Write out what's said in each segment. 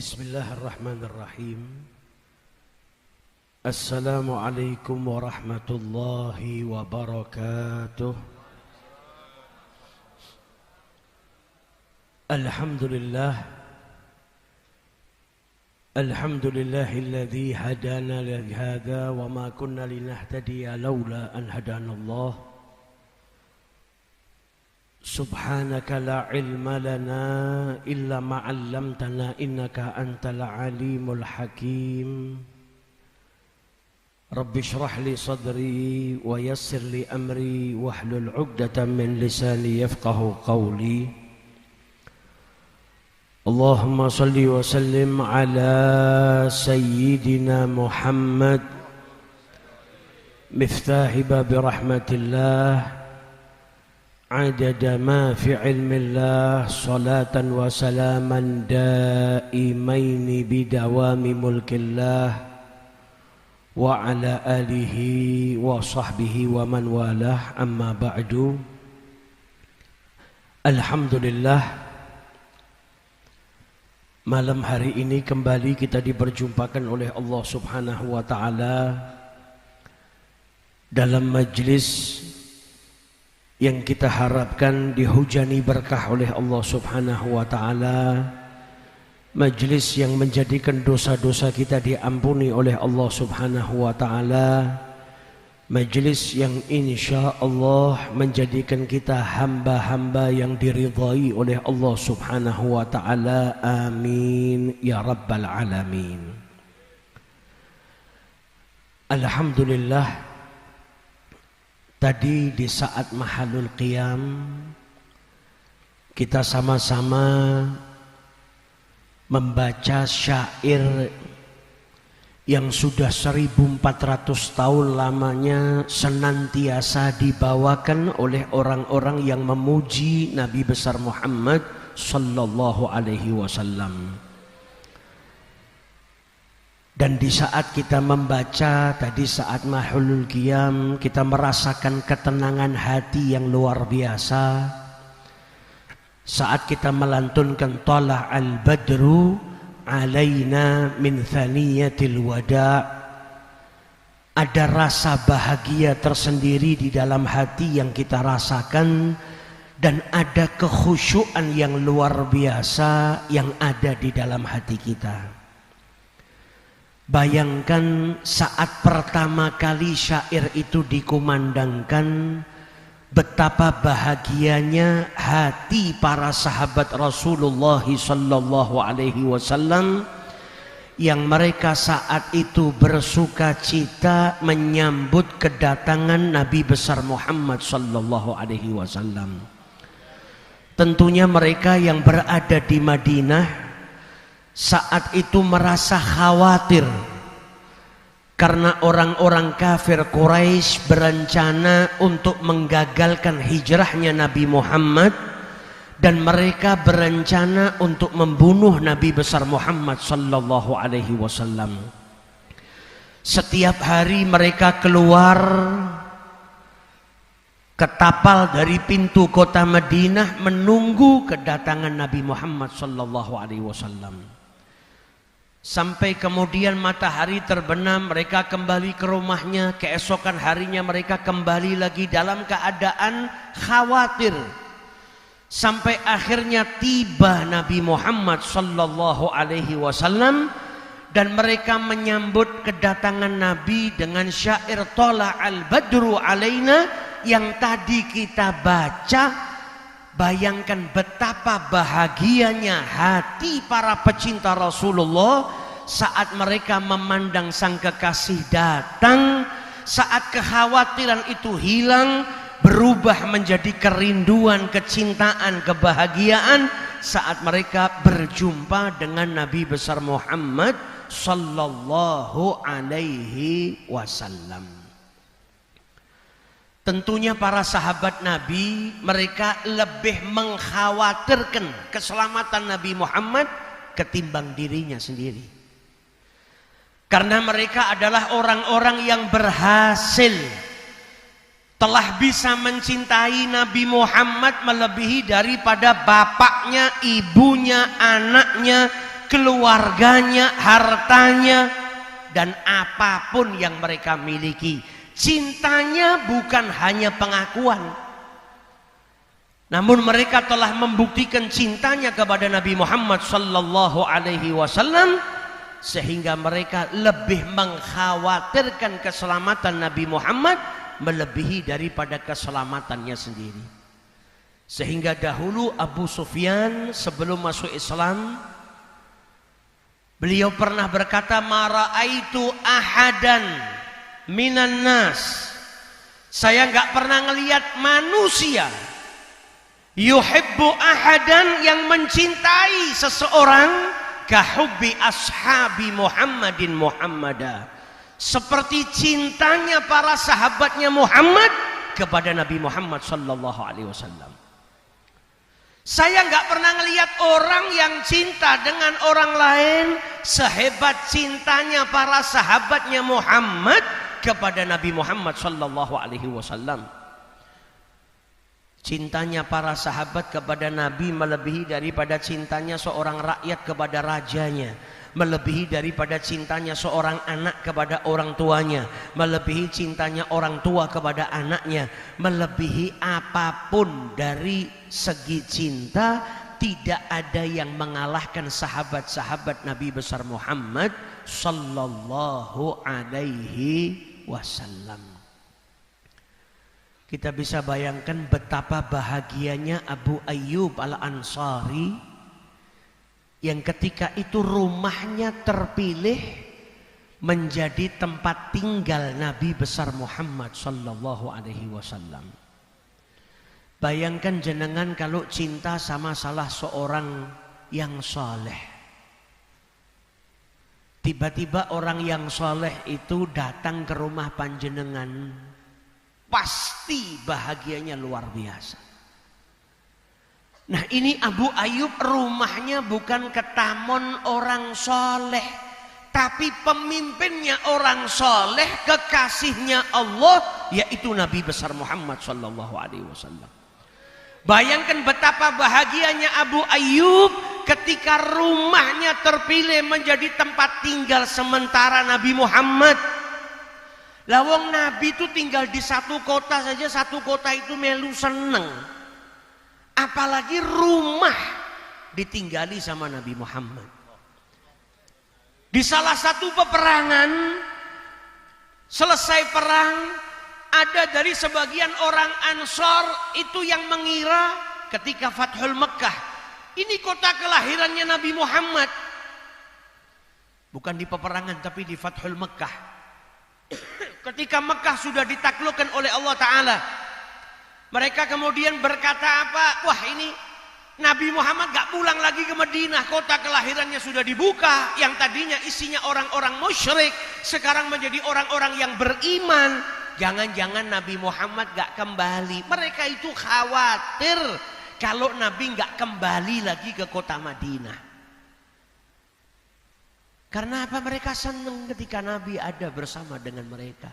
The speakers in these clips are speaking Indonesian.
Bismillahirrahmanirrahim. Assalamualaikum warahmatullahi wabarakatuh. Alhamdulillahilladzi hadana lihada wa ma kunna linahtadiya laula an hadanallah. Subhanaka la ilma lana illa ma 'allamtana innaka antal alimul hakim. Rabbi shrah li sadri wa yassir li amri wahlul 'uqdatam min lisani yafqahu qawli. Allahumma salli wa sallim ala sayyidina Muhammad miftahi babi rahmatillah adada ma fi ilmillah salatan wa salaman daimaini bidawami mulkillah wa ala alihi wa sahbihi wa man walah amma ba'du. Alhamdulillah, malam hari ini kembali kita diperjumpakan oleh Allah Subhanahu wa ta'ala dalam majlis yang kita harapkan dihujani berkah oleh Allah Subhanahu wa ta'ala, majlis yang menjadikan dosa-dosa kita diampuni oleh Allah Subhanahu wa ta'ala, majlis yang insya Allah menjadikan kita hamba-hamba yang diridhai oleh Allah Subhanahu wa ta'ala. Amin ya rabbal alamin. Alhamdulillah, tadi di saat mahalul qiyam kita sama-sama membaca syair yang sudah 1400 tahun lamanya senantiasa dibawakan oleh orang-orang yang memuji Nabi besar Muhammad sallallahu alaihi wasallam. Dan di saat kita membaca tadi saat mahalul qiyam, kita merasakan ketenangan hati yang luar biasa. Saat kita melantunkan tala'al badru alaina min thaniyatil wada', ada rasa bahagia tersendiri di dalam hati yang kita rasakan, dan ada kekhusyuan yang luar biasa yang ada di dalam hati kita. Bayangkan saat pertama kali syair itu dikumandangkan, betapa bahagianya hati para sahabat Rasulullah sallallahu alaihi wasallam yang mereka saat itu bersuka cita menyambut kedatangan Nabi besar Muhammad sallallahu alaihi wasallam. Tentunya mereka yang berada di Madinah saat itu merasa khawatir karena orang-orang kafir Quraisy berencana untuk menggagalkan hijrahnya Nabi Muhammad, dan mereka berencana untuk membunuh Nabi besar Muhammad sallallahu alaihi wasallam. Setiap hari mereka keluar ke tapal dari pintu kota Madinah menunggu kedatangan Nabi Muhammad sallallahu alaihi wasallam. Sampai kemudian matahari terbenam, mereka kembali ke rumahnya. Keesokan harinya mereka kembali lagi dalam keadaan khawatir. Sampai akhirnya tiba Nabi Muhammad sallallahu alaihi wasallam, dan mereka menyambut kedatangan Nabi dengan syair Tala'al badru alaina yang tadi kita baca. Bayangkan betapa bahagianya hati para pecinta Rasulullah saat mereka memandang sang kekasih datang, saat kekhawatiran itu hilang berubah menjadi kerinduan, kecintaan, kebahagiaan saat mereka berjumpa dengan Nabi besar Muhammad sallallahu alaihi wasallam. Tentunya para sahabat Nabi, mereka lebih mengkhawatirkan keselamatan Nabi Muhammad ketimbang dirinya sendiri. Karena mereka adalah orang-orang yang berhasil, telah bisa mencintai Nabi Muhammad melebihi daripada bapaknya, ibunya, anaknya, keluarganya, hartanya, dan apapun yang mereka miliki. Cintanya bukan hanya pengakuan, namun mereka telah membuktikan cintanya kepada Nabi Muhammad sallallahu alaihi wasallam, sehingga mereka lebih mengkhawatirkan keselamatan Nabi Muhammad melebihi daripada keselamatannya sendiri. Sehingga dahulu Abu Sufyan sebelum masuk Islam, beliau pernah berkata, "Ma ra'aitu ahadan minan nas." Saya enggak pernah ngelihat manusia yuhibbu ahadan, yang mencintai seseorang, kahubbi ashabi Muhammadin Muhammada, seperti cintanya para sahabatnya Muhammad kepada Nabi Muhammad sallallahu alaihi wasallam. Saya nggak pernah ngelihat orang yang cinta dengan orang lain sehebat cintanya para sahabatnya Muhammad kepada Nabi Muhammad sallallahu alaihi wasallam. Cintanya para sahabat kepada Nabi melebihi daripada cintanya seorang rakyat kepada rajanya, melebihi daripada cintanya seorang anak kepada orang tuanya, melebihi cintanya orang tua kepada anaknya, melebihi apapun dari segi cinta. Tidak ada yang mengalahkan sahabat-sahabat Nabi besar Muhammad sallallahu alaihi wasallam. Kita bisa bayangkan betapa bahagianya Abu Ayyub Al-Ansari yang ketika itu rumahnya terpilih menjadi tempat tinggal Nabi besar Muhammad sallallahu alaihi wasallam. Bayangkan jenengan kalau cinta sama salah seorang yang soleh. Tiba-tiba orang yang soleh itu datang ke rumah panjenengan, pasti bahagianya luar biasa. Nah, ini Abu Ayyub rumahnya bukan ketamon orang soleh, tapi pemimpinnya orang soleh, kekasihnya Allah, yaitu Nabi besar Muhammad sallallahu alaihi wasallam. Bayangkan betapa bahagianya Abu Ayyub ketika rumahnya terpilih menjadi tempat tinggal sementara Nabi Muhammad. Lawang Nabi itu tinggal di satu kota saja, satu kota itu melu seneng. Apalagi rumah ditinggali sama Nabi Muhammad. Di salah satu peperangan, selesai perang, ada dari sebagian orang Ansor itu yang mengira ketika Fathul Mekkah, ini kota kelahirannya Nabi Muhammad. Bukan di peperangan tapi di Fathul Mekkah. Ketika Mekkah sudah ditaklukkan oleh Allah Ta'ala, mereka kemudian berkata apa? Wah, ini Nabi Muhammad gak pulang lagi ke Madinah, kota kelahirannya sudah dibuka. Yang tadinya isinya orang-orang musyrik, sekarang menjadi orang-orang yang beriman. Jangan-jangan Nabi Muhammad gak kembali. Mereka itu khawatir kalau Nabi gak kembali lagi ke kota Madinah. Karena apa? Mereka senang ketika Nabi ada bersama dengan mereka.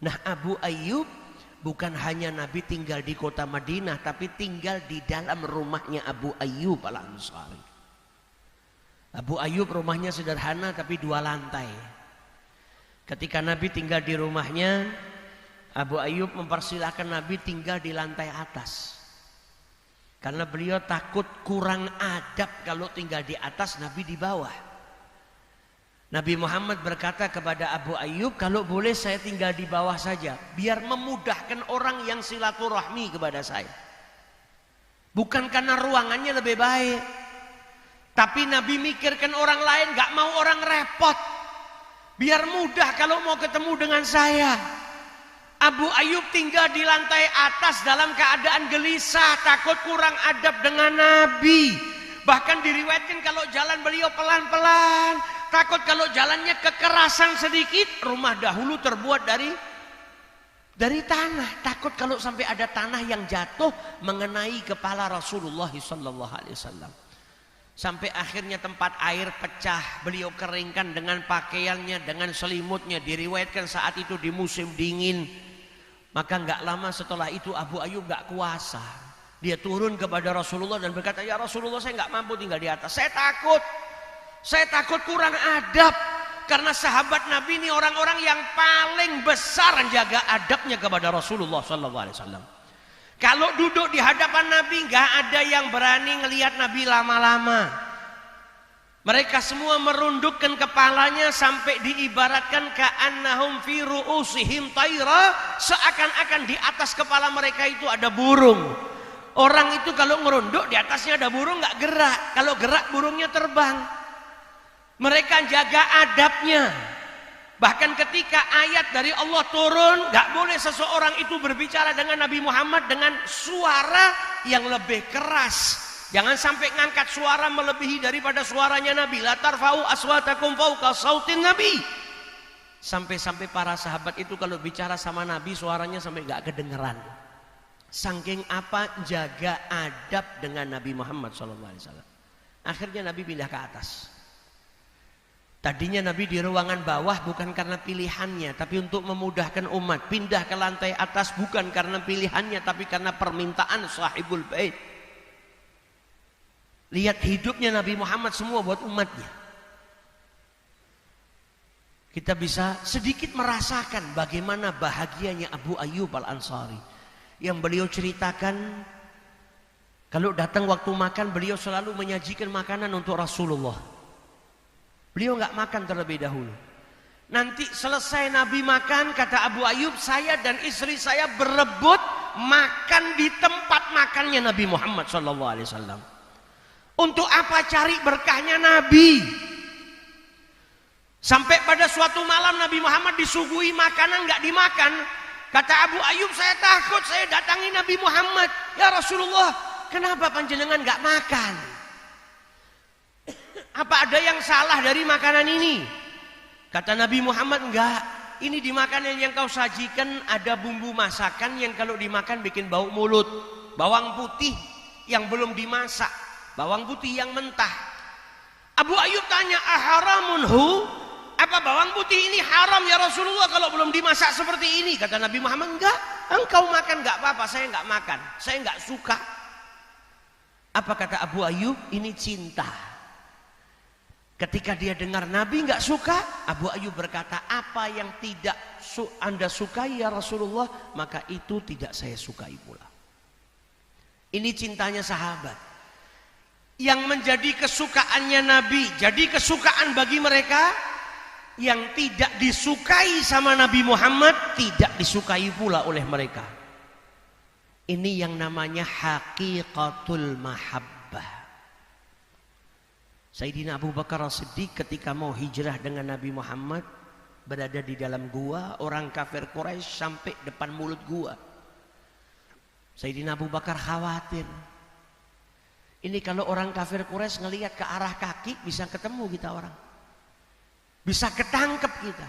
Nah, Abu Ayyub bukan hanya Nabi tinggal di kota Madinah, tapi tinggal di dalam rumahnya Abu Ayyub Al-Ansari. Abu Ayyub rumahnya sederhana tapi 2 lantai. Ketika Nabi tinggal di rumahnya, Abu Ayyub mempersilahkan Nabi tinggal di lantai atas. Karena beliau takut kurang adab kalau tinggal di atas, Nabi di bawah. Nabi Muhammad berkata kepada Abu Ayyub, kalau boleh saya tinggal di bawah saja, biar memudahkan orang yang silaturahmi kepada saya. Bukan karena ruangannya lebih baik, tapi Nabi mikirkan orang lain, gak mau orang repot. Biar mudah kalau mau ketemu dengan saya. Abu Ayyub tinggal di lantai atas dalam keadaan gelisah, takut kurang adab dengan Nabi. Bahkan diriwayatkan kalau jalan beliau pelan-pelan, takut kalau jalannya kekerasan sedikit. Rumah dahulu terbuat dari tanah, takut kalau sampai ada tanah yang jatuh mengenai kepala Rasulullah SAW. Sampai akhirnya tempat air pecah, beliau keringkan dengan pakaiannya, dengan selimutnya. Diriwayatkan saat itu di musim dingin. Maka nggak lama setelah itu Abu Ayyub nggak kuasa. Dia turun kepada Rasulullah dan berkata, ya Rasulullah, saya nggak mampu tinggal di atas. Saya takut Saya takut kurang adab. Karena sahabat Nabi ini orang-orang yang paling besar jaga adabnya kepada Rasulullah SAW. Kalau duduk di hadapan Nabi nggak ada yang berani ngelihat Nabi lama-lama. Mereka semua merundukkan kepalanya sampai diibaratkan ka'annahum fi ru'usihim tayra, seakan-akan di atas kepala mereka itu ada burung. Orang itu kalau merunduk di atasnya ada burung nggak gerak. Kalau gerak burungnya terbang. Mereka jaga adabnya. Bahkan ketika ayat dari Allah turun, gak boleh seseorang itu berbicara dengan Nabi Muhammad dengan suara yang lebih keras. Jangan sampai ngangkat suara melebihi daripada suaranya Nabi. La tarfa'u aswatakum fawqa sautin Nabi. Sampai-sampai para sahabat itu kalau bicara sama Nabi suaranya sampai gak kedengeran. Saking apa jaga adab dengan Nabi Muhammad SAW. Akhirnya Nabi pindah ke atas. Tadinya Nabi di ruangan bawah bukan karena pilihannya, tapi untuk memudahkan umat. Pindah ke lantai atas bukan karena pilihannya, tapi karena permintaan sahibul bait. Lihat hidupnya Nabi Muhammad semua buat umatnya. Kita bisa sedikit merasakan bagaimana bahagianya Abu Ayyub Al-Ansari. Yang beliau ceritakan, kalau datang waktu makan beliau selalu menyajikan makanan untuk Rasulullah. Beliau nggak makan terlebih dahulu. Nanti selesai Nabi makan, kata Abu Ayyub, saya dan istri saya berebut makan di tempat makannya Nabi Muhammad SAW. Untuk apa? Cari berkahnya Nabi. Sampai pada suatu malam Nabi Muhammad disuguhi makanan nggak dimakan. Kata Abu Ayyub, saya takut, saya datangi Nabi Muhammad. Ya Rasulullah, kenapa panjenengan nggak makan? Apa ada yang salah dari makanan ini? Kata Nabi Muhammad, enggak. Ini di makanan yang kau sajikan ada bumbu masakan yang kalau dimakan bikin bau mulut. Bawang putih yang belum dimasak, bawang putih yang mentah. Abu Ayyub tanya, aharamun hu? Apa bawang putih ini haram ya Rasulullah kalau belum dimasak seperti ini? Kata Nabi Muhammad, enggak. Engkau makan enggak apa-apa, saya enggak makan. Saya enggak suka. Apa kata Abu Ayyub? Ini cinta. Ketika dia dengar Nabi nggak suka, Abu Ayyub berkata, apa yang tidak Anda sukai ya Rasulullah, maka itu tidak saya sukai pula. Ini cintanya sahabat. Yang menjadi kesukaannya Nabi, jadi kesukaan bagi mereka. Yang tidak disukai sama Nabi Muhammad, tidak disukai pula oleh mereka. Ini yang namanya haqiqatul mahabbah. Sayyidina Abu Bakar As-Siddiq ketika mau hijrah dengan Nabi Muhammad berada di dalam gua, orang kafir Quraisy sampai depan mulut gua. Sayyidina Abu Bakar khawatir. Ini kalau orang kafir Quraisy ngelihat ke arah kaki bisa ketemu kita orang. Bisa ketangkep kita.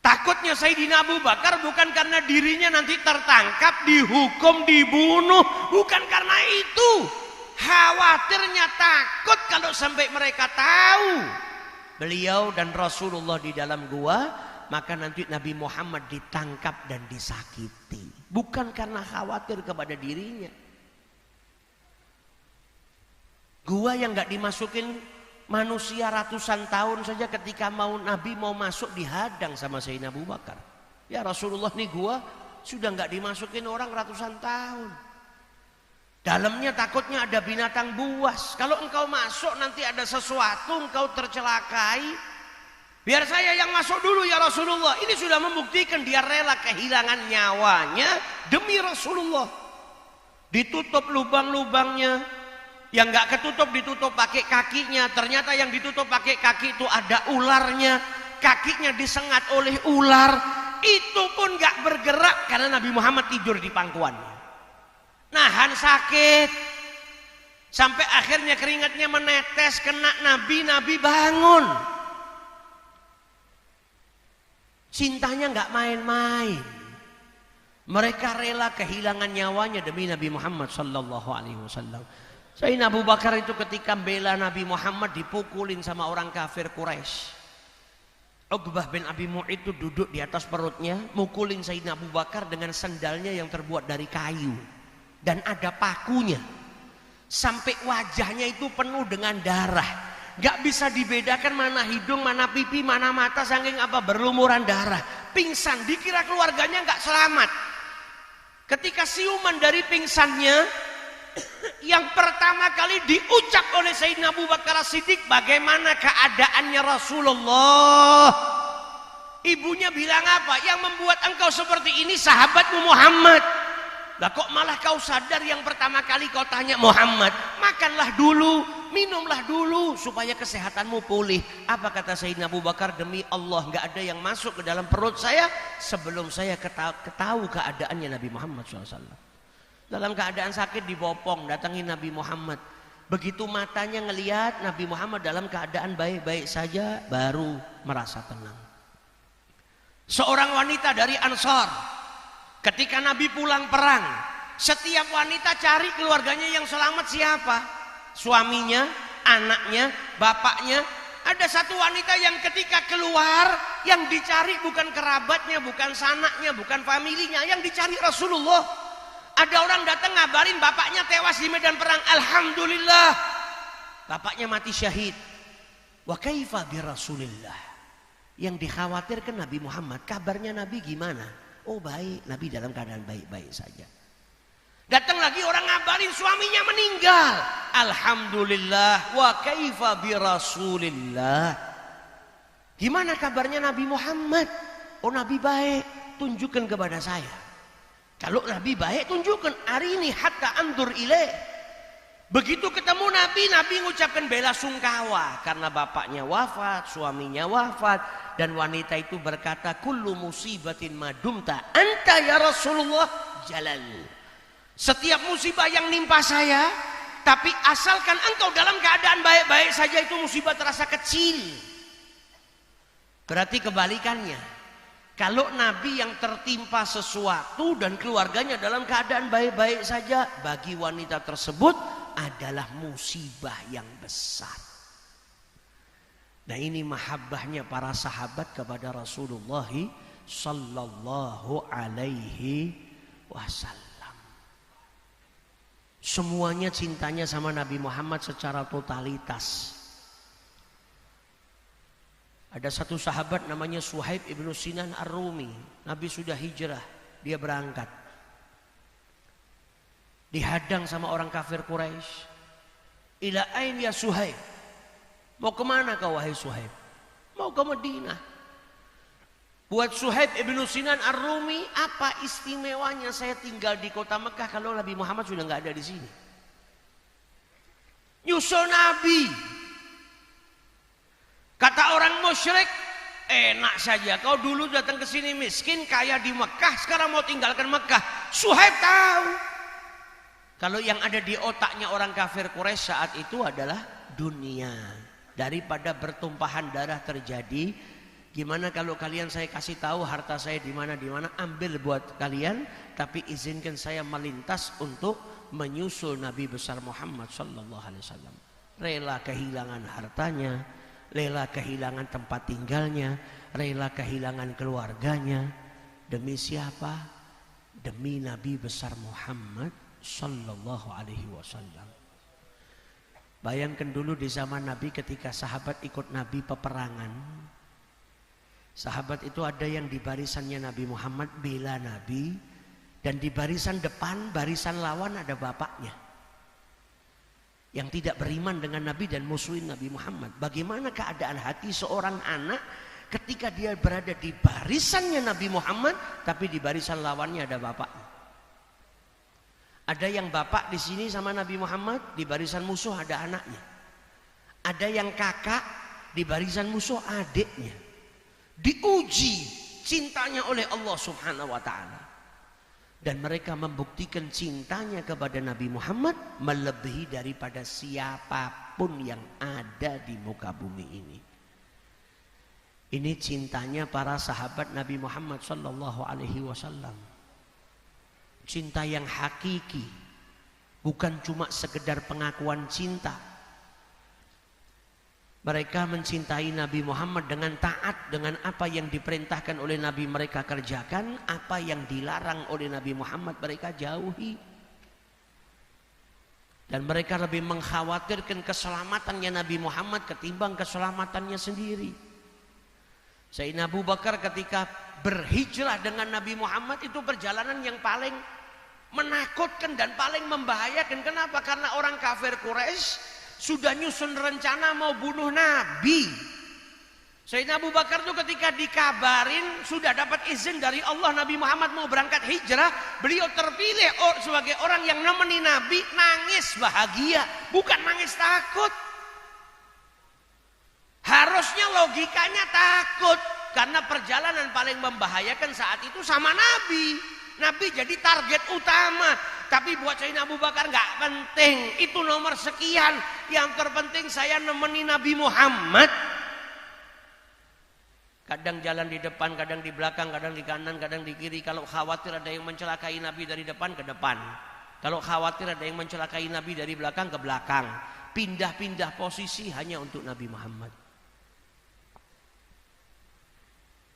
Takutnya Sayyidina Abu Bakar bukan karena dirinya nanti tertangkap, dihukum, dibunuh, bukan karena itu. Khawatirnya takut kalau sampai mereka tahu beliau dan Rasulullah di dalam gua, maka nanti Nabi Muhammad ditangkap dan disakiti. Bukan karena khawatir kepada dirinya. Gua yang gak dimasukin manusia ratusan tahun saja, ketika Nabi mau masuk dihadang sama Sayyidina Abu Bakar. Ya Rasulullah, nih gua sudah gak dimasukin orang ratusan tahun. Dalamnya takutnya ada binatang buas. Kalau engkau masuk nanti ada sesuatu, engkau tercelakai. Biar saya yang masuk dulu ya Rasulullah. Ini sudah membuktikan dia rela kehilangan nyawanya demi Rasulullah. Ditutup lubang-lubangnya. Yang gak ketutup ditutup pakai kakinya. Ternyata yang ditutup pakai kaki itu ada ularnya. Kakinya disengat oleh ular. Itu pun gak bergerak karena Nabi Muhammad tidur di pangkuannya. Nahan sakit sampai akhirnya keringatnya menetes kena Nabi bangun. Cintanya nggak main-main. Mereka rela kehilangan nyawanya demi Nabi Muhammad sallallahu alaihi wasallam. Sayyidina Abu Bakar itu ketika bela Nabi Muhammad dipukulin sama orang kafir Quraisy. Uqbah bin Abi Mu'ayth itu duduk di atas perutnya, mukulin Sayyidina Abu Bakar dengan sendalnya yang terbuat dari kayu. Dan ada pakunya. Sampai wajahnya itu penuh dengan darah. Gak bisa dibedakan mana hidung, mana pipi, mana mata, saking apa berlumuran darah. Pingsan, dikira keluarganya gak selamat. Ketika siuman dari pingsannya, yang pertama kali diucap oleh Sayyidina Abu Bakar As-Siddiq, bagaimana keadaannya Rasulullah? Ibunya bilang apa? Yang membuat engkau seperti ini sahabatmu Muhammad. Lah kok malah kau sadar yang pertama kali kau tanya Muhammad? Makanlah dulu, minumlah dulu supaya kesehatanmu pulih. Apa kata Sayyidina Abu Bakar? Demi Allah gak ada yang masuk ke dalam perut saya sebelum saya ketahui keadaannya Nabi Muhammad SAW. Dalam keadaan sakit dibopong, datangi Nabi Muhammad. Begitu matanya ngelihat Nabi Muhammad dalam keadaan baik-baik saja, baru merasa tenang. Seorang wanita dari Ansar, ketika Nabi pulang perang, setiap wanita cari keluarganya yang selamat siapa? Suaminya, anaknya, bapaknya. Ada satu wanita yang ketika keluar, yang dicari bukan kerabatnya, bukan sanaknya, bukan familinya, yang dicari Rasulullah. Ada orang datang ngabarin bapaknya tewas di medan perang. Alhamdulillah, bapaknya mati syahid. Wa kaifa bi Rasulillah. Yang dikhawatirkan Nabi Muhammad, kabarnya Nabi gimana? Oh baik, Nabi dalam keadaan baik-baik saja. Datang lagi orang ngabarin suaminya meninggal. Alhamdulillah, wa kaifa bi Rasulillah. Gimana kabarnya Nabi Muhammad? Oh Nabi baik, tunjukkan kepada saya. Kalau Nabi baik, tunjukkan hari ini hatta andur ilaih. Begitu ketemu Nabi, Nabi mengucapkan bela sungkawa karena bapaknya wafat, suaminya wafat, dan wanita itu berkata, kullu musibatin madumta anta ya Rasulullah jalal. Setiap musibah yang nimpa saya, tapi asalkan engkau dalam keadaan baik-baik saja, itu musibah terasa kecil. Berarti kebalikannya, kalau Nabi yang tertimpa sesuatu dan keluarganya dalam keadaan baik-baik saja, bagi wanita tersebut adalah musibah yang besar. Nah ini mahabbahnya para sahabat kepada Rasulullah sallallahu alaihi wasallam. Semuanya cintanya sama Nabi Muhammad secara totalitas. Ada satu sahabat namanya Suhaib ibnu Sinan Ar-Rumi. Nabi sudah hijrah, dia berangkat. Dihadang sama orang kafir Quraisy. Ila ain ya Suhaib? Mau kemana kau wahai Suhaib? Mau ke Madinah. Buat Suhaib ibnu Sinan Ar-Rumi, apa istimewanya saya tinggal di kota Mekah kalau Nabi Muhammad sudah nggak ada di sini? Nyusul Nabi. Kata orang musyrik, enak saja. Kau dulu datang ke sini miskin, kaya di Mekah, sekarang mau tinggalkan Mekah. Suhaib tahu. Kalau yang ada di otaknya orang kafir Quraisy saat itu adalah dunia. Daripada bertumpahan darah terjadi, gimana kalau kalian saya kasih tahu harta saya di mana, ambil buat kalian, tapi izinkan saya melintas untuk menyusul Nabi besar Muhammad sallallahu alaihi wasallam. Rela kehilangan hartanya, rela kehilangan tempat tinggalnya, rela kehilangan keluarganya. Demi siapa? Demi Nabi besar Muhammad sallallahu alaihi wasallam. Bayangkan dulu di zaman Nabi ketika sahabat ikut Nabi peperangan. Sahabat itu ada yang di barisannya Nabi Muhammad bela Nabi, dan di barisan depan, barisan lawan ada bapaknya yang tidak beriman dengan Nabi dan musuhin Nabi Muhammad. Bagaimana keadaan hati seorang anak ketika dia berada di barisannya Nabi Muhammad, tapi di barisan lawannya ada bapaknya. Ada yang bapak di sini sama Nabi Muhammad, di barisan musuh ada anaknya. Ada yang kakak, di barisan musuh adiknya. Diuji cintanya oleh Allah Subhanahu wa ta'ala. Dan mereka membuktikan cintanya kepada Nabi Muhammad melebihi daripada siapapun yang ada di muka bumi ini. Ini cintanya para sahabat Nabi Muhammad sallallahu alaihi wasallam. Cinta yang hakiki, bukan cuma sekedar pengakuan cinta. Mereka mencintai Nabi Muhammad dengan taat, dengan apa yang diperintahkan oleh Nabi mereka kerjakan, apa yang dilarang oleh Nabi Muhammad mereka jauhi. Dan mereka lebih mengkhawatirkan keselamatannya Nabi Muhammad ketimbang keselamatannya sendiri. Sayyidina Abu Bakar ketika berhijrah dengan Nabi Muhammad itu perjalanan yang paling menakutkan dan paling membahayakan. Kenapa? Karena orang kafir Quraisy sudah nyusun rencana mau bunuh Nabi. Sayyidina Abu Bakar itu ketika dikabarin sudah dapat izin dari Allah Nabi Muhammad mau berangkat hijrah, beliau terpilih sebagai orang yang nemeni Nabi, nangis bahagia, bukan nangis takut. Harusnya logikanya takut, karena perjalanan paling membahayakan saat itu sama Nabi. Nabi jadi target utama. Tapi buat Sayyidina Abu Bakar nggak penting, itu nomor sekian. Yang terpenting saya nemeni Nabi Muhammad. Kadang jalan di depan, kadang di belakang, kadang di kanan, kadang di kiri. Kalau khawatir ada yang mencelakai Nabi dari depan ke depan. Kalau khawatir ada yang mencelakai Nabi dari belakang ke belakang. Pindah-pindah posisi hanya untuk Nabi Muhammad.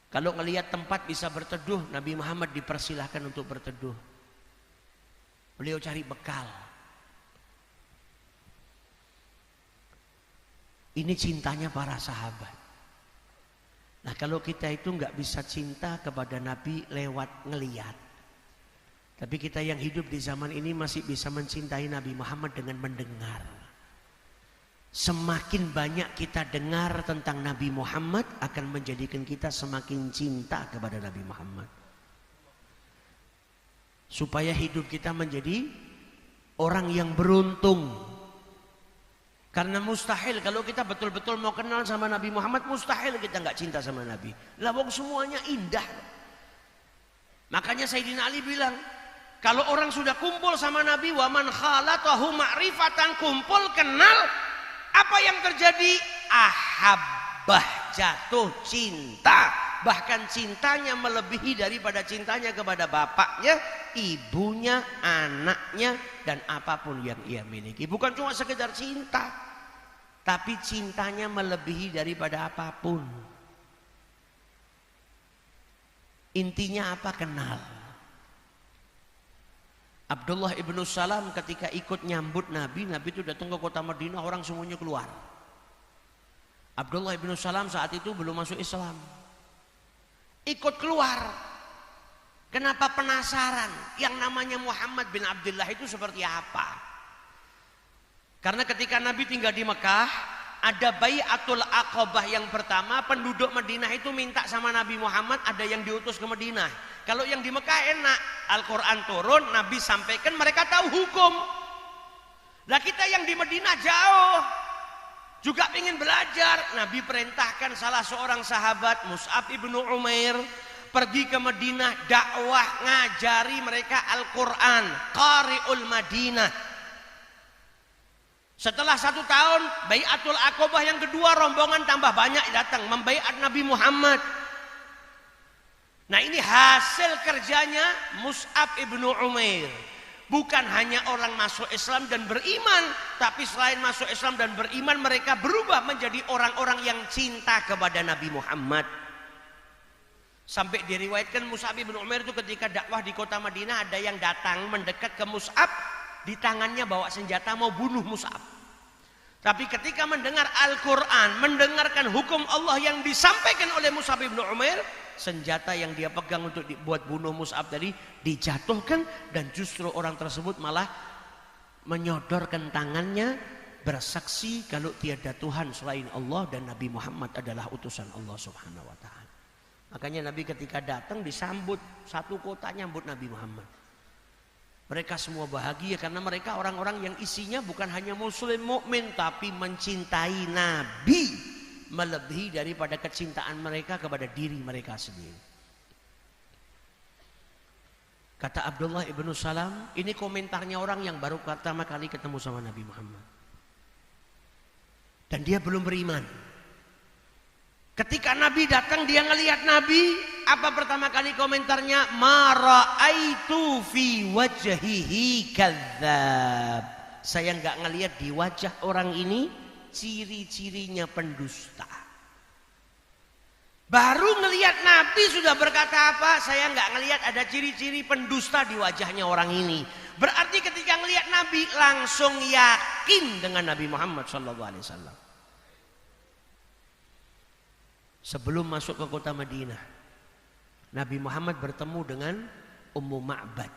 Kalau ngelihat tempat bisa berteduh, Nabi Muhammad dipersilahkan untuk berteduh. Beliau cari bekal. Ini cintanya para sahabat. Nah kalau kita itu nggak bisa cinta kepada Nabi lewat ngeliat, tapi kita yang hidup di zaman ini masih bisa mencintai Nabi Muhammad dengan mendengar. Semakin banyak kita dengar tentang Nabi Muhammad akan menjadikan kita semakin cinta kepada Nabi Muhammad. Supaya hidup kita menjadi orang yang beruntung. Karena mustahil kalau kita betul-betul mau kenal sama Nabi Muhammad, mustahil kita nggak cinta sama Nabi. Lah wong semuanya indah. Makanya Sayyidina Ali bilang, kalau orang sudah kumpul sama Nabi, wa man khalatahu ma'rifatan, kumpul kenal, apa yang terjadi? Ahabbah, jatuh cinta. Bahkan cintanya melebihi daripada cintanya kepada bapaknya, ibunya, anaknya, dan apapun yang ia miliki. Bukan cuma sekedar cinta, tapi cintanya melebihi daripada apapun. Intinya apa? Kenal. Abdullah ibnu Salam ketika ikut nyambut Nabi, Nabi itu datang ke kota Madinah, orang semuanya keluar. Abdullah ibnu Salam saat itu belum masuk Islam. Ikut keluar. Kenapa? Penasaran yang namanya Muhammad bin Abdullah itu seperti apa. Karena ketika Nabi tinggal di Mekah, ada Bai'atul Aqabah yang pertama, penduduk Madinah itu minta sama Nabi Muhammad ada yang diutus ke Madinah. Kalau yang di Mekah enak, Al-Quran turun, Nabi sampaikan, mereka tahu hukum. Lah kita yang di Madinah jauh, juga ingin belajar. Nabi perintahkan salah seorang sahabat, Mus'ab ibnu Umair, pergi ke Madinah, dakwah, ngajari mereka Al-Quran, Qari'ul Madinah. Setelah 1 tahun, Bai'atul Aqabah yang kedua, rombongan tambah banyak datang, membaiat Nabi Muhammad. Nah ini hasil kerjanya Mus'ab ibnu Umair. Bukan hanya orang masuk Islam dan beriman, tapi selain masuk Islam dan beriman, mereka berubah menjadi orang-orang yang cinta kepada Nabi Muhammad. Sampai diriwayatkan Mus'ab bin Umair itu ketika dakwah di kota Madinah, ada yang datang mendekat ke Mus'ab, di tangannya bawa senjata mau bunuh Mus'ab. Tapi ketika mendengar Al-Quran, mendengarkan hukum Allah yang disampaikan oleh Mus'ab bin Umair, senjata yang dia pegang untuk dibuat bunuh Mus'ab tadi dijatuhkan, dan justru orang tersebut malah menyodorkan tangannya bersaksi kalau tiada Tuhan selain Allah dan Nabi Muhammad adalah utusan Allah Subhanahu wa taala. Makanya Nabi ketika datang disambut, satu kota nyambut Nabi Muhammad. Mereka semua bahagia karena mereka orang-orang yang isinya bukan hanya muslim mukmin, tapi mencintai Nabi melebihi daripada kecintaan mereka kepada diri mereka sendiri. Kata Abdullah ibnu Salam, ini komentarnya orang yang baru pertama kali ketemu sama Nabi Muhammad. Dan dia belum beriman. Ketika Nabi datang, dia ngelihat Nabi, apa pertama kali komentarnya? Ma ra'aitu fi wajhihi kadzdzab. Saya enggak ngelihat di wajah orang ini ciri-cirinya pendusta. Baru ngelihat Nabi sudah berkata apa? Saya enggak ngelihat ada ciri-ciri pendusta di wajahnya orang ini. Berarti ketika ngelihat Nabi langsung yakin dengan Nabi Muhammad SAW. Sebelum masuk ke kota Madinah, Nabi Muhammad bertemu dengan Ummu Ma'bad.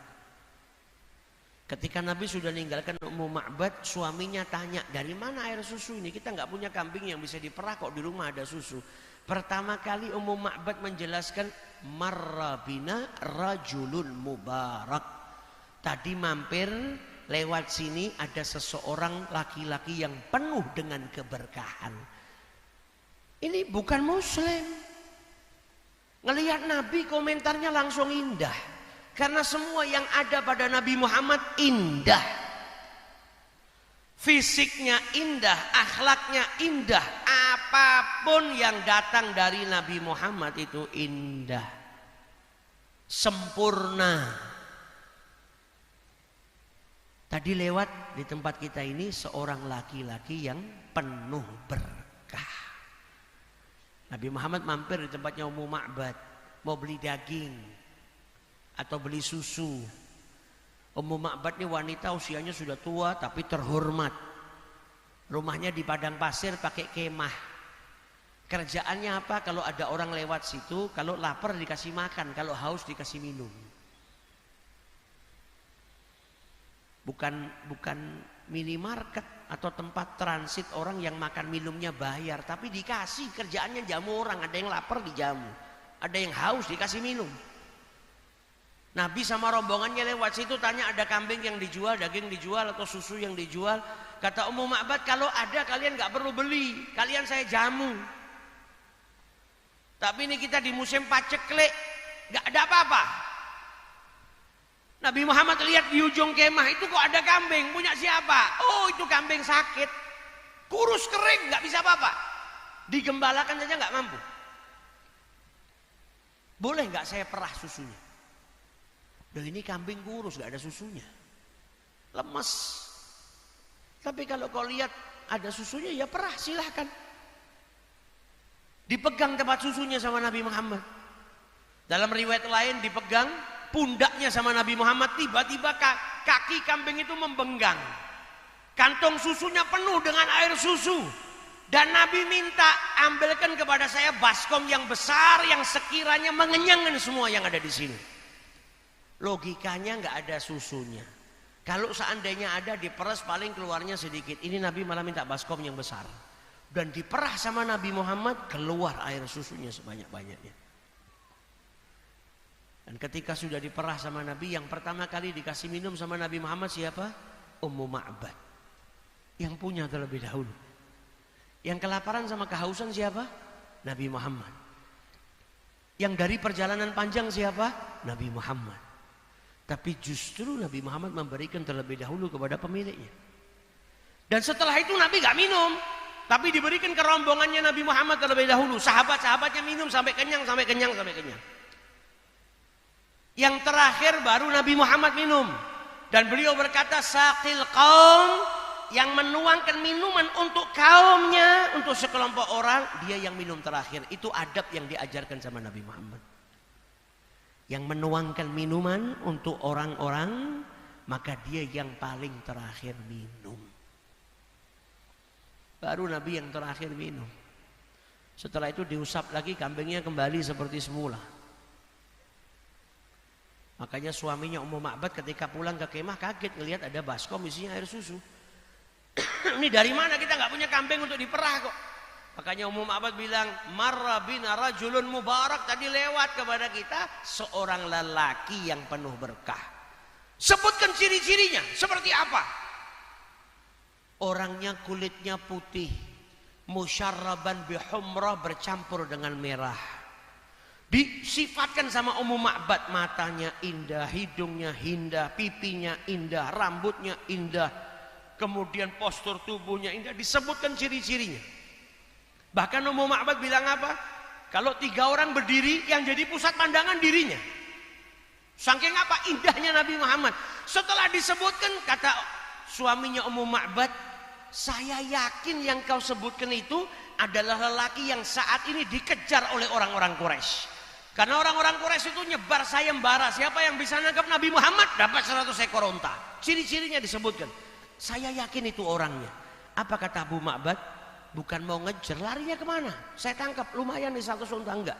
Ketika Nabi sudah meninggalkan Ummu Ma'bad, suaminya tanya, dari mana air susu ini? Kita nggak punya kambing yang bisa diperah, kok di rumah ada susu. Pertama kali Ummu Ma'bad menjelaskan, marrabina rajulun mubarak. Tadi mampir lewat sini ada seseorang laki-laki yang penuh dengan keberkahan. Ini bukan muslim. Ngelihat Nabi komentarnya langsung indah. Karena semua yang ada pada Nabi Muhammad indah. Fisiknya indah, akhlaknya indah. Apapun yang datang dari Nabi Muhammad itu indah. Sempurna. Tadi lewat di tempat kita ini seorang laki-laki yang penuh berkah. Nabi Muhammad mampir di tempatnya Ummu Ma'bad, mau beli daging atau beli susu. Ummu Ma'bad ini wanita usianya sudah tua tapi terhormat. Rumahnya di padang pasir pakai kemah. Kerjaannya apa? Kalau ada orang lewat situ, kalau lapar dikasih makan, kalau haus dikasih minum. Bukan minimarket atau tempat transit orang yang makan minumnya bayar, tapi dikasih, kerjaannya jamu orang. Ada yang lapar dijamu, ada yang haus dikasih minum. Nabi sama rombongannya lewat situ tanya, ada kambing yang dijual, daging dijual atau susu yang dijual. Kata Ummu Ma'bad, kalau ada kalian gak perlu beli, kalian saya jamu. Tapi ini kita di musim paceklik, gak ada apa-apa. Nabi Muhammad lihat di ujung kemah itu kok ada kambing, punya siapa? Oh, itu kambing sakit, kurus kering, nggak bisa apa-apa, digembalakan saja nggak mampu. Boleh nggak saya perah susunya? Dan ini kambing kurus, nggak ada susunya, lemes. Tapi kalau kau lihat ada susunya, ya perah, silahkan. Dipegang tempat susunya sama Nabi Muhammad. Dalam riwayat lain dipegang pundaknya sama Nabi Muhammad, tiba-tiba kaki kambing itu membenggang. Kantong susunya penuh dengan air susu. Dan Nabi minta, ambilkan kepada saya baskom yang besar yang sekiranya mengenyangkan semua yang ada di sini. Logikanya nggak ada susunya. Kalau seandainya ada, diperas paling keluarnya sedikit. Ini Nabi malah minta baskom yang besar. Dan diperah sama Nabi Muhammad, keluar air susunya sebanyak-banyaknya. Dan ketika sudah diperah sama Nabi, yang pertama kali dikasih minum sama Nabi Muhammad siapa? Ummu Ma'bad. Yang punya terlebih dahulu. Yang kelaparan sama kehausan siapa? Nabi Muhammad. Yang dari perjalanan panjang siapa? Nabi Muhammad. Tapi justru Nabi Muhammad memberikan terlebih dahulu kepada pemiliknya. Dan setelah itu Nabi gak minum, tapi diberikan ke rombongannya Nabi Muhammad terlebih dahulu. Sahabat-sahabatnya minum sampai kenyang, sampai kenyang, sampai kenyang. Yang terakhir baru Nabi Muhammad minum. Dan beliau berkata, saqil qaum, yang menuangkan minuman untuk kaumnya, untuk sekelompok orang, dia yang minum terakhir. Itu adab yang diajarkan sama Nabi Muhammad. Yang menuangkan minuman untuk orang-orang, maka dia yang paling terakhir minum. Baru Nabi yang terakhir minum. Setelah itu diusap lagi, kambingnya kembali seperti semula. Makanya suaminya Ummu Ma'bad ketika pulang ke kemah kaget ngelihat ada baskom isinya air susu. Ini dari mana, kita nggak punya kambing untuk diperah kok. Makanya Ummu Ma'bad bilang, marra bina rajulun mubarak, tadi lewat kepada kita seorang lelaki yang penuh berkah. Sebutkan ciri-cirinya seperti apa? Orangnya kulitnya putih, musyarraban bihumrah, bercampur dengan merah. Disifatkan sama Ummu Ma'bad, matanya indah, hidungnya indah, pipinya indah, rambutnya indah, kemudian postur tubuhnya indah, disebutkan ciri-cirinya. Bahkan Ummu Ma'bad bilang apa? Kalau 3 orang berdiri, yang jadi pusat pandangan dirinya. Saking apa indahnya Nabi Muhammad. Setelah disebutkan, kata suaminya Ummu Ma'bad, saya yakin yang kau sebutkan itu adalah lelaki yang saat ini dikejar oleh orang-orang Quraisy. Karena orang-orang Quraisy itu nyebar sayembara, siapa yang bisa nangkap Nabi Muhammad dapat 100 ekor onta. Ciri-cirinya disebutkan. Saya yakin itu orangnya. Apa kata Abu Ma'bad? Bukan mau ngejar, larinya kemana? Saya tangkap, lumayan nih 100 onta, enggak.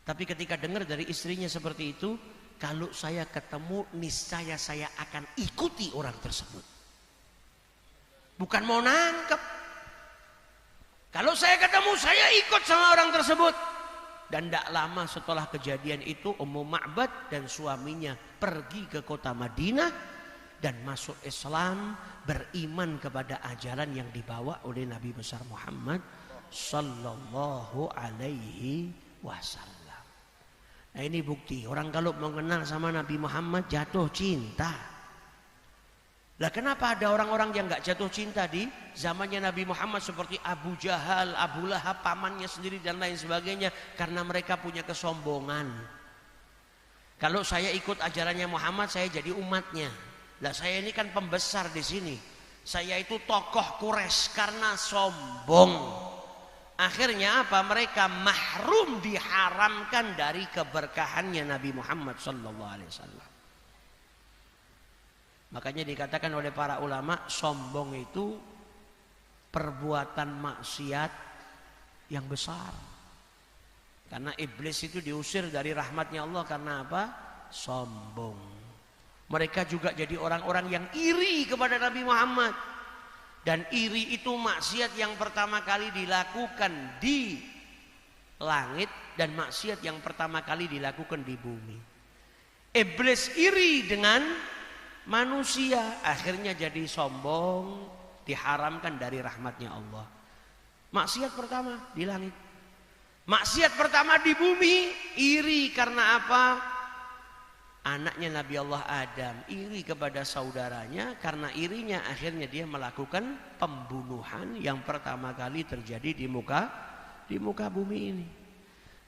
Tapi ketika dengar dari istrinya seperti itu, kalau saya ketemu niscaya saya akan ikuti orang tersebut. Bukan mau nangkep. Kalau saya ketemu, saya ikut sama orang tersebut. Dan tidak lama setelah kejadian itu, Ummu Ma'bad dan suaminya pergi ke kota Madinah dan masuk Islam, beriman kepada ajaran yang dibawa oleh Nabi besar Muhammad sallallahu alaihi wasallam. Nah, ini bukti orang kalau mengenal sama Nabi Muhammad jatuh cinta. Lah kenapa ada orang-orang yang nggak jatuh cinta di zamannya Nabi Muhammad seperti Abu Jahal, Abu Lahab, pamannya sendiri dan lain sebagainya? Karena mereka punya kesombongan. Kalau saya ikut ajarannya Muhammad, saya jadi umatnya. Lah saya ini kan pembesar di sini. Saya itu tokoh Quraisy karena sombong. Akhirnya apa? Mereka mahrum, diharamkan dari keberkahannya Nabi Muhammad sallallahu alaihi wasallam. Makanya dikatakan oleh para ulama, sombong itu perbuatan maksiat yang besar. Karena iblis itu diusir dari rahmatnya Allah karena apa? Sombong. Mereka juga jadi orang-orang yang iri kepada Nabi Muhammad. Dan iri itu maksiat yang pertama kali dilakukan di langit dan maksiat yang pertama kali dilakukan di bumi. Iblis iri dengan manusia, akhirnya jadi sombong, diharamkan dari rahmatnya Allah. Maksiat pertama di langit, maksiat pertama di bumi, iri karena apa? Anaknya Nabi Allah Adam iri kepada saudaranya, karena irinya akhirnya dia melakukan pembunuhan yang pertama kali terjadi di muka bumi ini.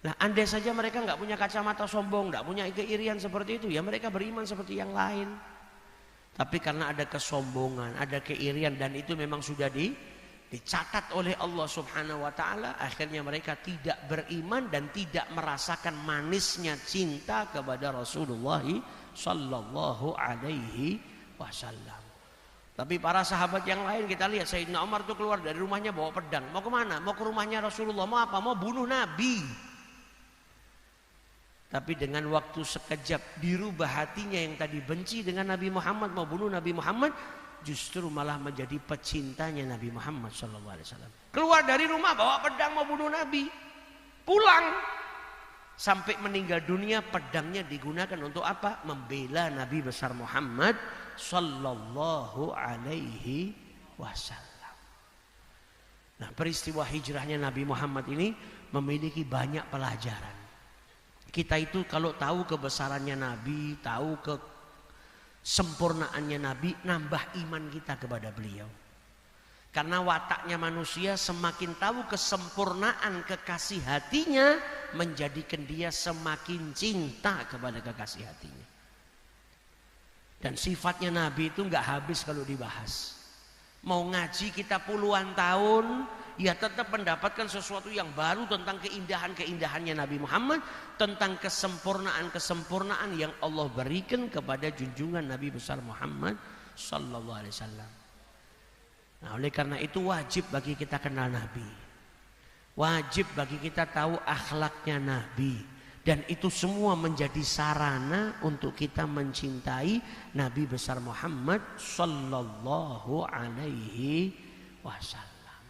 Nah, andai saja mereka nggak punya kacamata sombong, nggak punya keirian seperti itu, ya mereka beriman seperti yang lain. Tapi karena ada kesombongan, ada keirian, dan itu memang sudah dicatat oleh Allah Subhanahu wa taala, akhirnya mereka tidak beriman dan tidak merasakan manisnya cinta kepada Rasulullah sallallahu alaihi wasallam. Tapi para sahabat yang lain, kita lihat Sayyidina Umar tuh keluar dari rumahnya bawa pedang. Mau kemana? Mau ke rumahnya Rasulullah. Mau apa? Mau bunuh Nabi. Tapi dengan waktu sekejap dirubah hatinya yang tadi benci dengan Nabi Muhammad, mau bunuh Nabi Muhammad, justru malah menjadi pecintanya Nabi Muhammad SAW. Keluar dari rumah bawa pedang mau bunuh Nabi, pulang sampai meninggal dunia pedangnya digunakan untuk apa? Membela Nabi besar Muhammad Sallallahu Alaihi Wasallam. Nah, peristiwa hijrahnya Nabi Muhammad ini memiliki banyak pelajaran. Kita itu kalau tahu kebesarannya Nabi, tahu kesempurnaannya Nabi, nambah iman kita kepada beliau. Karena wataknya manusia, semakin tahu kesempurnaan kekasih hatinya, menjadikan dia semakin cinta kepada kekasih hatinya. Dan sifatnya Nabi itu nggak habis kalau dibahas. Mau ngaji kita puluhan tahun, ya tetap mendapatkan sesuatu yang baru tentang keindahan-keindahannya Nabi Muhammad, tentang kesempurnaan-kesempurnaan yang Allah berikan kepada junjungan Nabi besar Muhammad sallallahu alaihi wasallam. Nah, oleh karena itu wajib bagi kita kenal Nabi. Wajib bagi kita tahu akhlaknya Nabi. Dan itu semua menjadi sarana untuk kita mencintai Nabi besar Muhammad sallallahu alaihi wasallam.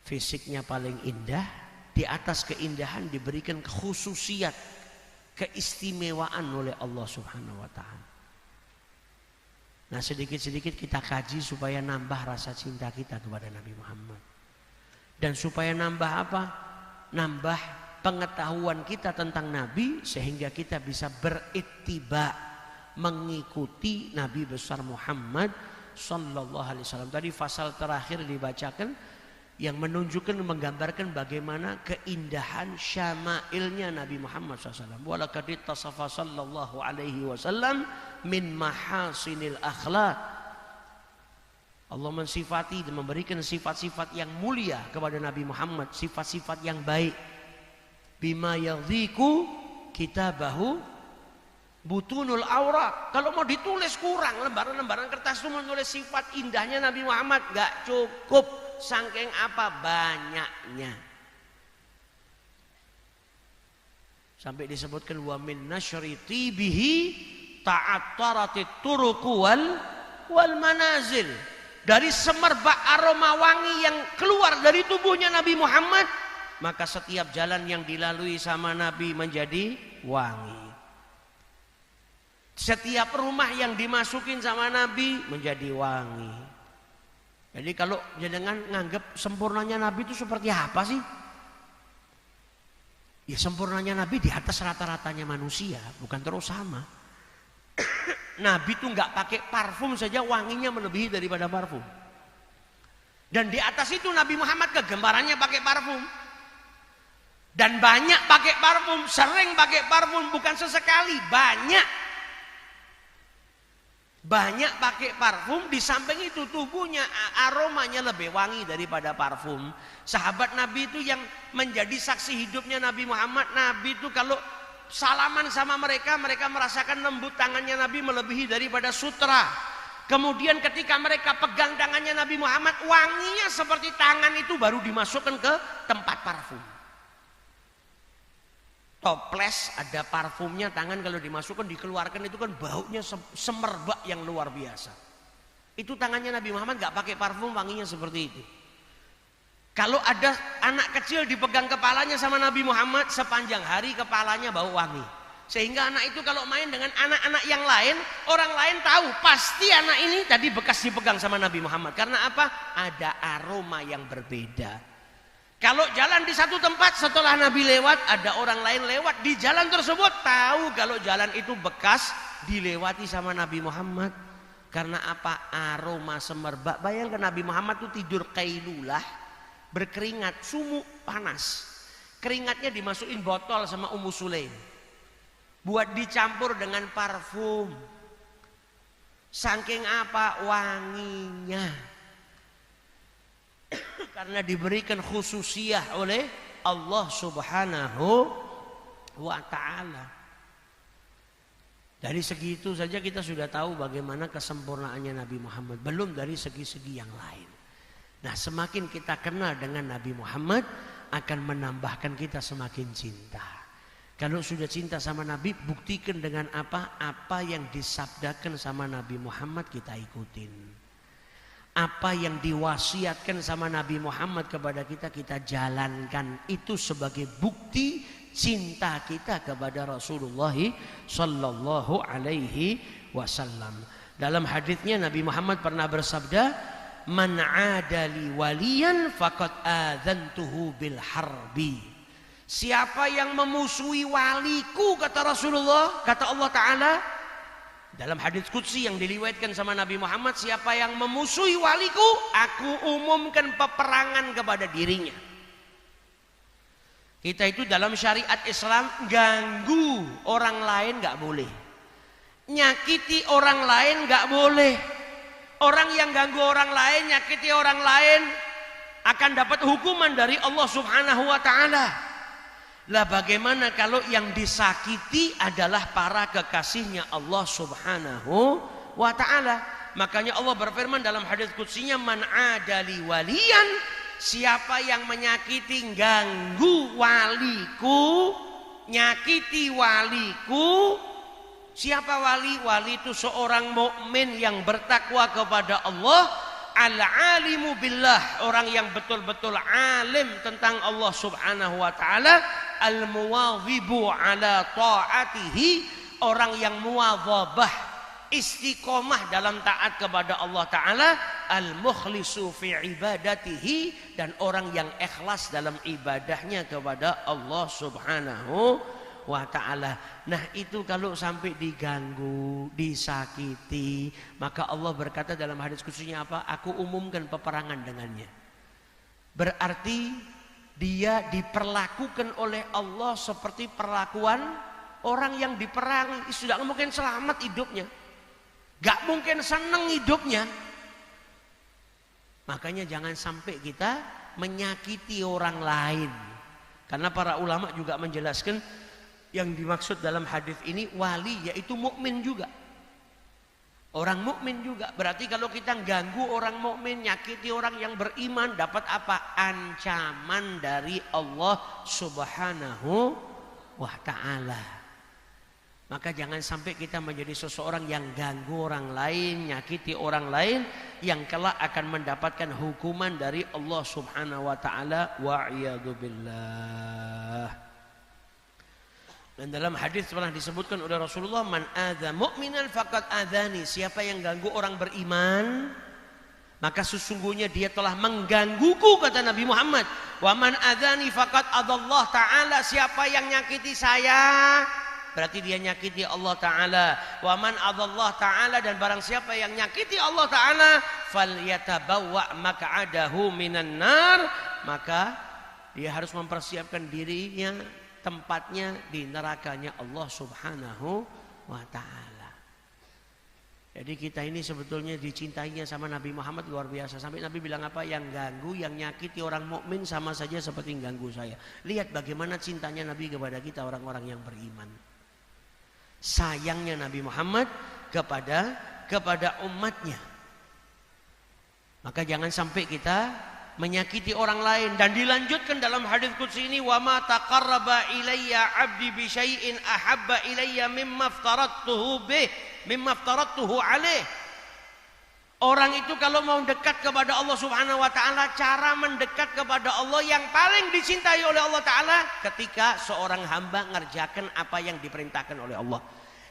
Fisiknya paling indah, di atas keindahan diberikan khususiat, keistimewaan oleh Allah Subhanahu wa taala. Nah, sedikit-sedikit kita kaji supaya nambah rasa cinta kita kepada Nabi Muhammad. Dan supaya nambah apa? Nambah pengetahuan kita tentang Nabi, sehingga kita bisa berittiba, mengikuti Nabi besar Muhammad sallallahu alaihi wasallam. Tadi pasal terakhir dibacakan yang menunjukkan, menggambarkan bagaimana keindahan syama'ilnya Nabi Muhammad SAW. Walaqad ittasafa sallallahu alaihi wasallam min mahasinil akhlaq. Allah mensifati dan memberikan sifat-sifat yang mulia kepada Nabi Muhammad, sifat-sifat yang baik. bima yadhiku kitabahu butunul aurat. Kalau mau ditulis kurang, lembaran-lembaran kertas itu menulis sifat indahnya Nabi Muhammad gak cukup, saking apa banyaknya. Sampai disebutkan wa min nasyri tibihi ta'attaratit turuqu wal manazil. Dari semerbak aroma wangi yang keluar dari tubuhnya Nabi Muhammad, maka setiap jalan yang dilalui sama Nabi menjadi wangi. Setiap rumah yang dimasukin sama Nabi menjadi wangi. Jadi kalau jenengan nganggap sempurnanya Nabi itu seperti apa sih? Ya sempurnanya Nabi di atas rata-ratanya manusia, bukan terus sama. Nabi itu nggak pakai parfum saja wanginya melebihi daripada parfum. Dan di atas itu Nabi Muhammad kegemarannya pakai parfum. Dan banyak pakai parfum, sering pakai parfum, bukan sesekali, banyak pakai parfum. Di samping itu tubuhnya aromanya lebih wangi daripada parfum. Sahabat Nabi itu yang menjadi saksi hidupnya Nabi Muhammad, Nabi itu kalau salaman sama mereka merasakan lembut tangannya Nabi melebihi daripada sutra. Kemudian ketika mereka pegang tangannya Nabi Muhammad, wanginya seperti tangan itu baru dimasukkan ke tempat parfum. Toples ada parfumnya, tangan kalau dimasukkan dikeluarkan itu kan baunya semerbak yang luar biasa. Itu tangannya Nabi Muhammad gak pakai parfum, wanginya seperti itu. Kalau ada anak kecil dipegang kepalanya sama Nabi Muhammad, sepanjang hari kepalanya bau wangi. Sehingga anak itu kalau main dengan anak-anak yang lain, orang lain tahu pasti anak ini tadi bekas dipegang sama Nabi Muhammad. Karena apa? Ada aroma yang berbeda. Kalau jalan di satu tempat setelah Nabi lewat, ada orang lain lewat di jalan tersebut, tahu kalau jalan itu bekas dilewati sama Nabi Muhammad. Karena apa? Aroma semerbak. Bayangkan Nabi Muhammad itu tidur qailulah, berkeringat, sumuk panas. Keringatnya dimasukin botol sama Ummu Sulaim, buat dicampur dengan parfum. Saking apa? Wanginya. Karena diberikan khususiyah oleh Allah Subhanahu wa ta'ala. Dari segi itu saja kita sudah tahu bagaimana kesempurnaannya Nabi Muhammad. Belum dari segi-segi yang lain. Nah, semakin kita kenal dengan Nabi Muhammad, akan menambahkan kita semakin cinta. Kalau sudah cinta sama Nabi, buktikan dengan apa? Apa yang disabdakan sama Nabi Muhammad kita ikutin. Apa yang diwasiatkan sama Nabi Muhammad kepada kita, kita jalankan. Itu sebagai bukti cinta kita kepada Rasulullah sallallahu alaihi wasallam. Dalam hadisnya Nabi Muhammad pernah bersabda, "Man 'adali waliyan faqad adzantuhu bil harbi." Siapa yang memusuhi waliku, kata Rasulullah, kata Allah Ta'ala dalam hadis qudsi yang diriwayatkan sama Nabi Muhammad, siapa yang memusuhi waliku, aku umumkan peperangan kepada dirinya. Kita itu dalam syariat Islam, ganggu orang lain gak boleh, nyakiti orang lain gak boleh. Orang yang ganggu orang lain, nyakiti orang lain akan dapat hukuman dari Allah Subhanahu wa ta'ala. Lah bagaimana kalau yang disakiti adalah para kekasihnya Allah Subhanahu wa ta'ala. Makanya Allah berfirman dalam hadis qudsinya, "Man 'adali waliyan," siapa yang menyakiti, ganggu waliku, nyakiti waliku. Siapa wali? Wali itu seorang mukmin yang bertakwa kepada Allah, al-alimu billah, orang yang betul-betul alim tentang Allah Subhanahu wa ta'ala, al-muwadhibu ala ta'atihi, orang yang muwadhabah, istiqomah dalam taat kepada Allah Ta'ala, al-mukhlisu fi ibadatihi, dan orang yang ikhlas dalam ibadahnya kepada Allah Subhanahu wa ta'ala. Nah itu kalau sampai diganggu, disakiti, maka Allah berkata dalam hadis qudsinya apa? Aku umumkan peperangan dengannya. Berarti dia diperlakukan oleh Allah seperti perlakuan orang yang diperangi. Sudah mungkin selamat hidupnya, gak mungkin senang hidupnya. Makanya jangan sampai kita menyakiti orang lain. Karena para ulama juga menjelaskan yang dimaksud dalam hadis ini wali yaitu mukmin juga. Orang mukmin juga. Berarti kalau kita ganggu orang mukmin, nyakiti orang yang beriman, dapat apa? Ancaman dari Allah Subhanahu wa ta'ala. Maka jangan sampai kita menjadi seseorang yang ganggu orang lain, nyakiti orang lain, yang kelak akan mendapatkan hukuman dari Allah Subhanahu wa ta'ala. Wa'iyadzubillah. Dan dalam hadis pernah disebutkan oleh Rasulullah, man adza mu'minan faqad adzani. Siapa yang ganggu orang beriman, maka sesungguhnya dia telah menggangguku, kata Nabi Muhammad. Wa man adzani faqad adallah ta'ala. Siapa yang nyakiti saya, berarti dia nyakiti Allah Ta'ala. Wa man adallah Ta'ala, dan barang siapa yang nyakiti Allah Ta'ala, falyatabawwa maq'adahu minan nar, maka dia harus mempersiapkan dirinya, tempatnya di nerakanya Allah Subhanahu wa Ta'ala. Jadi kita ini sebetulnya dicintainya sama Nabi Muhammad luar biasa. Sampai Nabi bilang apa? Yang ganggu, yang nyakiti orang mukmin sama saja seperti ganggu saya. Lihat bagaimana cintanya Nabi kepada kita orang-orang yang beriman. Sayangnya Nabi Muhammad kepada umatnya. Maka jangan sampai kita menyakiti orang lain. Dan dilanjutkan dalam hadis qudsi ini, wa ma taqarraba ilayya 'abdi bi syai'in ahabba ilayya mimma aftaradtuhu alaih. Orang itu kalau mau dekat kepada Allah Subhanahu wa ta'ala, cara mendekat kepada Allah yang paling dicintai oleh Allah ta'ala ketika seorang hamba ngerjakan apa yang diperintahkan oleh Allah.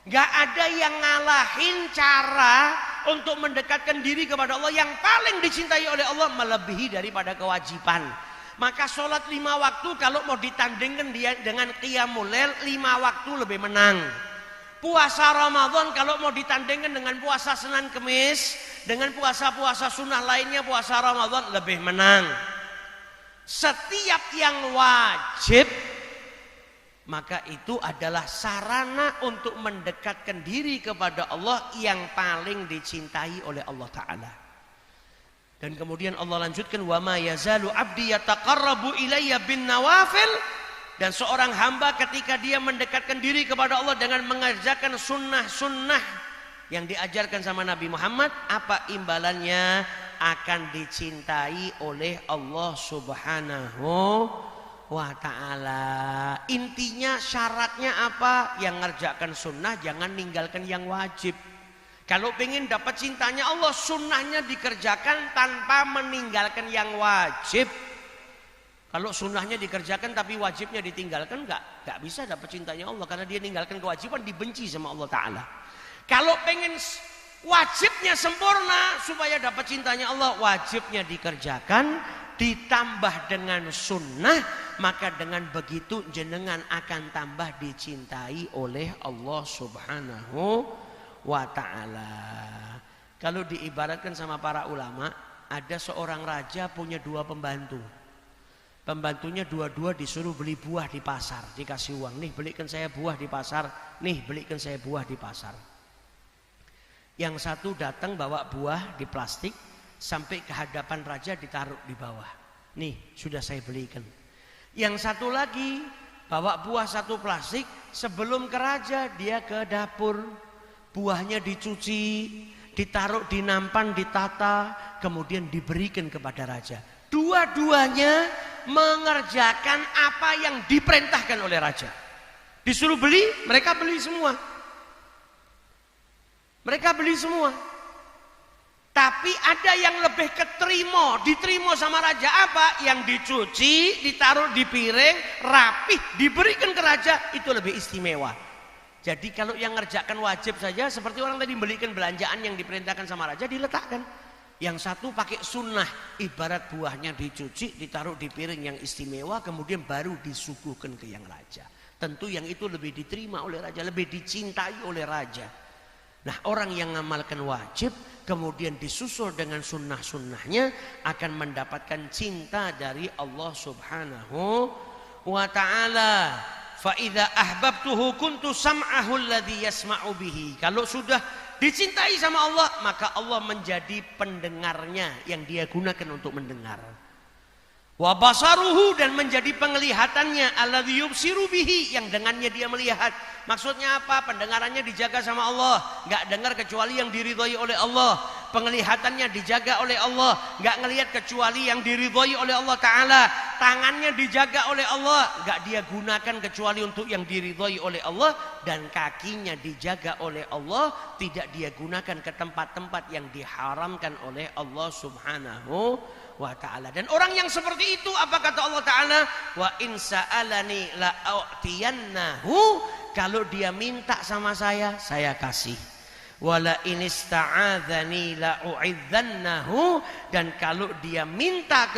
Gak ada yang ngalahin cara untuk mendekatkan diri kepada Allah yang paling dicintai oleh Allah melebihi daripada kewajiban. Maka sholat 5 waktu kalau mau ditandingkan dia dengan qiyamul lail, 5 waktu lebih menang. Puasa Ramadan kalau mau ditandingkan dengan puasa Senin Kemis, dengan puasa-puasa sunnah lainnya, puasa Ramadan lebih menang. Setiap yang wajib, maka itu adalah sarana untuk mendekatkan diri kepada Allah yang paling dicintai oleh Allah Ta'ala. Dan kemudian Allah lanjutkan, wa ma yazalu abdi yataqarrabu ilayya bin nawafil. Dan seorang hamba ketika dia mendekatkan diri kepada Allah dengan mengerjakan sunnah-sunnah yang diajarkan sama Nabi Muhammad, apa imbalannya? Akan dicintai oleh Allah Subhanahu wa ta'ala. Intinya syaratnya apa? Yang ngerjakan sunnah jangan ninggalkan yang wajib. Kalau pengen dapat cintanya Allah, sunnahnya dikerjakan tanpa meninggalkan yang wajib. Kalau sunnahnya dikerjakan tapi wajibnya ditinggalkan, gak bisa dapat cintanya Allah, karena dia ninggalkan kewajiban, dibenci sama Allah Ta'ala. Kalau pengen wajibnya sempurna supaya dapat cintanya Allah, wajibnya dikerjakan ditambah dengan sunnah, maka dengan begitu jenengan akan tambah dicintai oleh Allah Subhanahu wa ta'ala. Kalau diibaratkan sama para ulama, ada seorang raja punya 2 pembantu. Pembantunya dua-dua disuruh beli buah di pasar, dikasih uang, nih belikan saya buah di pasar, nih belikan saya buah di pasar. Yang satu datang bawa buah di plastik, sampai ke hadapan raja ditaruh di bawah, nih sudah saya belikan. Yang satu lagi bawa buah satu plastik, sebelum ke raja dia ke dapur, buahnya dicuci, ditaruh di nampan, ditata, kemudian diberikan kepada raja. Dua-duanya mengerjakan apa yang diperintahkan oleh raja. Disuruh beli, mereka beli semua. Mereka beli semua. Tapi ada yang lebih diterima sama raja apa? Yang dicuci, ditaruh di piring, rapih, diberikan ke raja, itu lebih istimewa. Jadi kalau yang ngerjakan wajib saja, seperti orang tadi belikan belanjaan yang diperintahkan sama raja, diletakkan. Yang satu pakai sunnah, ibarat buahnya dicuci, ditaruh di piring yang istimewa, kemudian baru disuguhkan ke yang raja. Tentu yang itu lebih diterima oleh raja, lebih dicintai oleh raja. Nah, orang yang ngamalkan wajib, kemudian disusul dengan sunnah-sunnahnya, akan mendapatkan cinta dari Allah Subhanahu wa ta'ala. Fa idza ahbabtuhu kuntu sam'ahu alladhi yasma'u bihi. Kalau sudah dicintai sama Allah, maka Allah menjadi pendengarnya yang dia gunakan untuk mendengar. Wa basaruhu, dan menjadi penglihatannya, alladzi yubsiru bihi, yang dengannya dia melihat. Maksudnya apa? Pendengarannya dijaga sama Allah, enggak dengar kecuali yang diridhoi oleh Allah. Penglihatannya dijaga oleh Allah, enggak ngelihat kecuali yang diridhoi oleh Allah taala. Tangannya dijaga oleh Allah, enggak dia gunakan kecuali untuk yang diridhoi oleh Allah, dan kakinya dijaga oleh Allah, tidak dia gunakan ke tempat-tempat yang diharamkan oleh Allah Subhanahu wa ta'ala. Dan orang yang seperti itu, apa kata Allah ta'ala? Wa in sa'alani la'u'tiyannahu, kalau dia minta sama saya kasih. Wala in ista'adzani la'u'idzannahu, dan kalau dia minta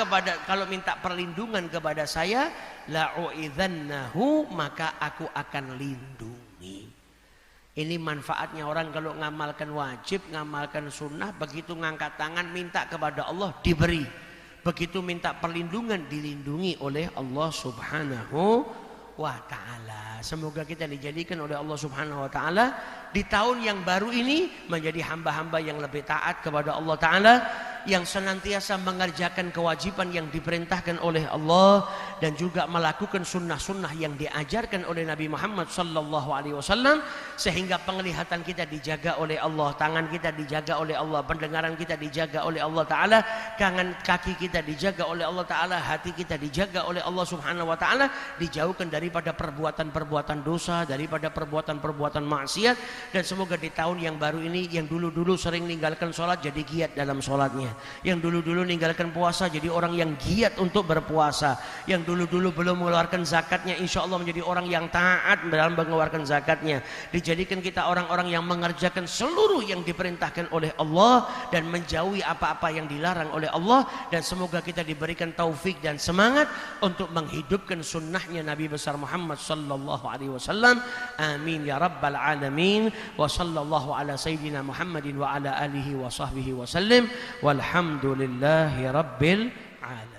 perlindungan kepada saya, la'u'idzannahu, maka aku akan lindungi. Ini manfaatnya orang kalau ngamalkan wajib, ngamalkan sunnah, begitu ngangkat tangan minta kepada Allah diberi. Begitu minta perlindungan dilindungi oleh Allah Subhanahu wa ta'ala. Semoga kita dijadikan oleh Allah Subhanahu wa ta'ala di tahun yang baru ini menjadi hamba-hamba yang lebih taat kepada Allah ta'ala, yang senantiasa mengerjakan kewajiban yang diperintahkan oleh Allah, dan juga melakukan sunnah-sunnah yang diajarkan oleh Nabi Muhammad sallallahu alaihi wasallam, sehingga penglihatan kita dijaga oleh Allah, tangan kita dijaga oleh Allah, pendengaran kita dijaga oleh Allah taala, kaki kita dijaga oleh Allah taala, hati kita dijaga oleh Allah Subhanahu wa taala, dijauhkan daripada perbuatan-perbuatan dosa, daripada perbuatan-perbuatan maksiat. Dan semoga di tahun yang baru ini, yang dulu-dulu sering meninggalkan sholat jadi giat dalam sholatnya, yang dulu-dulu meninggalkan puasa jadi orang yang giat untuk berpuasa, yang dulu-dulu belum mengeluarkan zakatnya insya Allah menjadi orang yang taat dalam mengeluarkan zakatnya. Dijadikan kita orang-orang yang mengerjakan seluruh yang diperintahkan oleh Allah dan menjauhi apa-apa yang dilarang oleh Allah. Dan semoga kita diberikan taufik dan semangat untuk menghidupkan sunnahnya Nabi besar Muhammad sallallahu alaihi wasallam. Amin ya rabbal alamin. Wa sallallahu ala sayyidina Muhammadin wa ala alihi wa sahbihi wa sallim. Walhamdulillahi rabbil alamin.